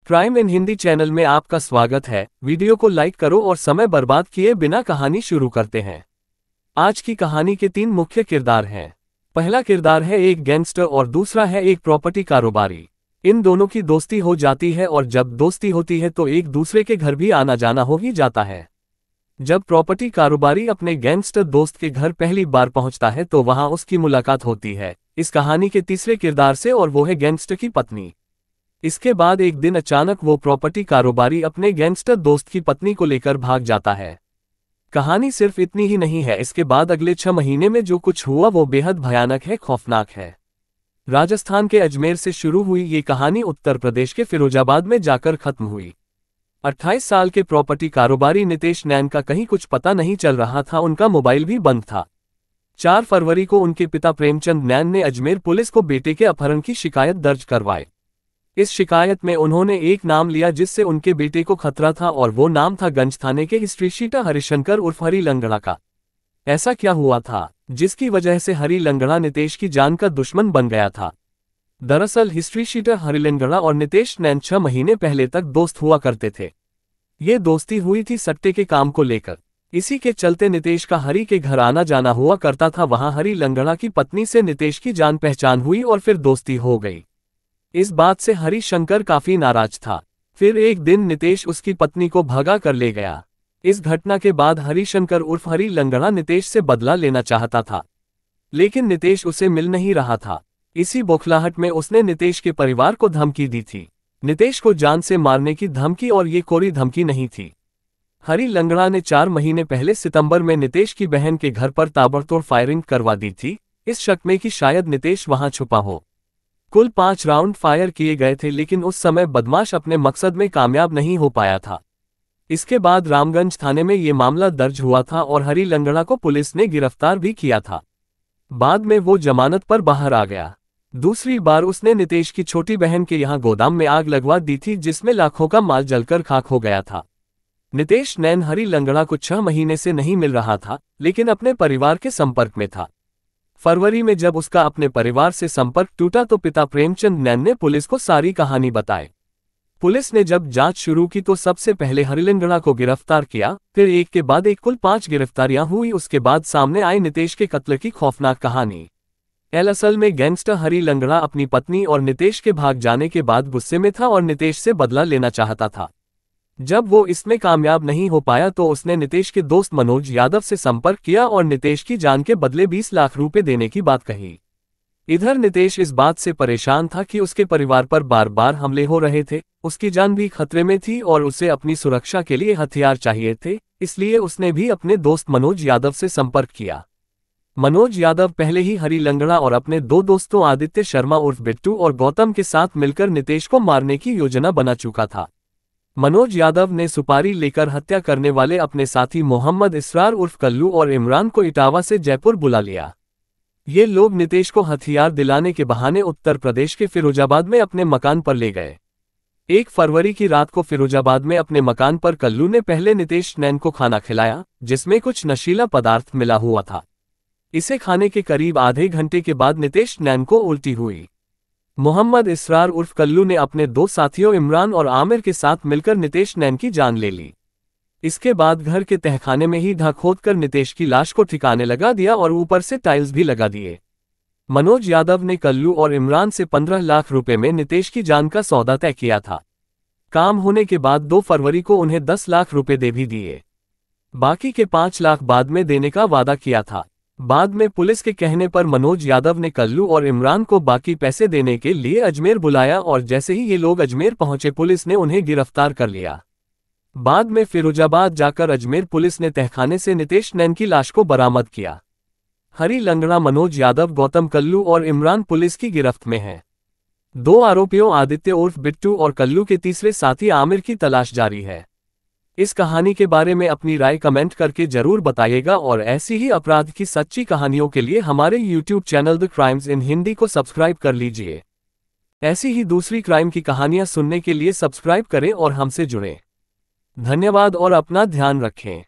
Crime इन Hindi channel में आपका स्वागत है। वीडियो को लाइक करो और समय बर्बाद किए बिना कहानी शुरू करते हैं। आज की कहानी के 3 मुख्य किरदार हैं। पहला किरदार है एक गैंगस्टर और दूसरा है एक प्रॉपर्टी कारोबारी। इन दोनों की दोस्ती हो जाती है और जब दोस्ती होती है तो एक दूसरे के घर भी आना जाना हो ही जाता है। जब प्रॉपर्टी कारोबारी अपने गैंगस्टर दोस्त के घर पहली बार पहुंचता है तो वहां उसकी मुलाकात होती है इस कहानी के तीसरे किरदार से, और वो है गैंगस्टर की पत्नी। इसके बाद एक दिन अचानक वो प्रॉपर्टी कारोबारी अपने गैंगस्टर दोस्त की पत्नी को लेकर भाग जाता है। कहानी सिर्फ इतनी ही नहीं है, इसके बाद अगले 6 महीने में जो कुछ हुआ वो बेहद भयानक है, खौफनाक है। राजस्थान के अजमेर से शुरू हुई ये कहानी उत्तर प्रदेश के फिरोजाबाद में जाकर खत्म हुई। 28 साल के प्रॉपर्टी कारोबारी नितेश नैन का कहीं कुछ पता नहीं चल रहा था, उनका मोबाइल भी बंद था। 4 फरवरी को उनके पिता प्रेमचंद नैन ने अजमेर पुलिस को बेटे के अपहरण की शिकायत दर्ज करवाई। इस शिकायत में उन्होंने एक नाम लिया जिससे उनके बेटे को खतरा था, और वो नाम था गंज थाने के हिस्ट्री शीटर हरिशंकर उर्फ हरी लंगड़ा का। ऐसा क्या हुआ था जिसकी वजह से हरी लंगड़ा नितेश की जान का दुश्मन बन गया था? दरअसल हिस्ट्री शीटर हरी लंगड़ा और नितेश नैन 6 महीने पहले तक दोस्त हुआ करते थे। ये दोस्ती हुई थी सट्टे के काम को लेकर। इसी के चलते नितेश का हरी के घर आना जाना हुआ करता था। वहां हरी लंगड़ा की पत्नी से नितेश की जान पहचान हुई और फिर दोस्ती हो गई। इस बात से हरी शंकर काफी नाराज था। फिर एक दिन नितेश उसकी पत्नी को भगा कर ले गया। इस घटना के बाद हरी शंकर उर्फ हरी लंगड़ा नितेश से बदला लेना चाहता था, लेकिन नितेश उसे मिल नहीं रहा था। इसी बौखलाहट में उसने नितेश के परिवार को धमकी दी थी। नितेश को जान से मारने की धमकी, और ये कोरी धमकी नहीं थी। हरी लंगड़ा ने 4 महीने पहले सितंबर में नितेश की बहन के घर पर ताबड़तोड़ फायरिंग करवा दी थी, इस शक में कि शायद नितेश वहां छुपा हो। कुल 5 राउंड फायर किए गए थे, लेकिन उस समय बदमाश अपने मकसद में कामयाब नहीं हो पाया था। इसके बाद रामगंज थाने में ये मामला दर्ज हुआ था और हरी लंगड़ा को पुलिस ने गिरफ्तार भी किया था। बाद में वो जमानत पर बाहर आ गया। दूसरी बार उसने नितेश की छोटी बहन के यहाँ गोदाम में आग लगवा दी थी, जिसमें लाखों का माल जलकर खाक हो गया था। नितेश नैन हरी लंगड़ा को 6 महीने से नहीं मिल रहा था, लेकिन अपने परिवार के संपर्क में था। फरवरी में जब उसका अपने परिवार से संपर्क टूटा तो पिता प्रेमचंद नैन ने पुलिस को सारी कहानी बताई। पुलिस ने जब जांच शुरू की तो सबसे पहले हरी लंगड़ा को गिरफ्तार किया, फिर एक के बाद एक कुल 5 गिरफ्तारियां हुई। उसके बाद सामने आई नितेश के कत्ल की खौफनाक कहानी। असल में गैंगस्टर हरी लंगड़ा अपनी पत्नी और नितेश के भाग जाने के बाद गुस्से में था और नितेश से बदला लेना चाहता था। जब वो इसमें कामयाब नहीं हो पाया तो उसने नितेश के दोस्त मनोज यादव से संपर्क किया और नितेश की जान के बदले 20 लाख रुपए देने की बात कही। इधर नितेश इस बात से परेशान था कि उसके परिवार पर बार बार हमले हो रहे थे, उसकी जान भी खतरे में थी और उसे अपनी सुरक्षा के लिए हथियार चाहिए थे, इसलिए उसने भी अपने दोस्त मनोज यादव से संपर्क किया। मनोज यादव पहले ही हरी लंगड़ा और अपने 2 दोस्तों आदित्य शर्मा उर्फ बिट्टू और गौतम के साथ मिलकर नितेश को मारने की योजना बना चुका था। मनोज यादव ने सुपारी लेकर हत्या करने वाले अपने साथी मोहम्मद इसरार उर्फ कल्लू और इमरान को इटावा से जयपुर बुला लिया। ये लोग नितेश को हथियार दिलाने के बहाने उत्तर प्रदेश के फिरोजाबाद में अपने मकान पर ले गए। 1 फरवरी की रात को फिरोजाबाद में अपने मकान पर कल्लू ने पहले नितेश नैन को खाना खिलाया, जिसमें कुछ नशीला पदार्थ मिला हुआ था। इसे खाने के करीब आधे घंटे के बाद नितेश नैन को उल्टी हुई। मोहम्मद इसरार उर्फ कल्लू ने अपने 2 साथियों इमरान और आमिर के साथ मिलकर नितेश नैन की जान ले ली। इसके बाद घर के तहखाने में ही ढा खोदकर नितेश की लाश को ठिकाने लगा दिया और ऊपर से टाइल्स भी लगा दिए। मनोज यादव ने कल्लू और इमरान से 15 लाख रुपए में नितेश की जान का सौदा तय किया था। काम होने के बाद 2 फरवरी को उन्हें 10 लाख रुपए दे भी दिए। बाकी के 5 लाख बाद में देने का वादा किया था। बाद में पुलिस के कहने पर मनोज यादव ने कल्लू और इमरान को बाकी पैसे देने के लिए अजमेर बुलाया, और जैसे ही ये लोग अजमेर पहुंचे पुलिस ने उन्हें गिरफ्तार कर लिया। बाद में फिरोजाबाद जाकर अजमेर पुलिस ने तहखाने से नितेश नैन की लाश को बरामद किया। हरी लंगड़ा, मनोज यादव, गौतम, कल्लू और इमरान पुलिस की गिरफ्त में हैं। 2 आरोपियों आदित्य उर्फ बिट्टू और कल्लू के तीसरे साथी आमिर की तलाश जारी है। इस कहानी के बारे में अपनी राय कमेंट करके जरूर बताइएगा, और ऐसी ही अपराध की सच्ची कहानियों के लिए हमारे YouTube चैनल द क्राइम्स इन हिंदी को सब्सक्राइब कर लीजिए। ऐसी ही दूसरी क्राइम की कहानियां सुनने के लिए सब्सक्राइब करें और हमसे जुड़ें। धन्यवाद और अपना ध्यान रखें।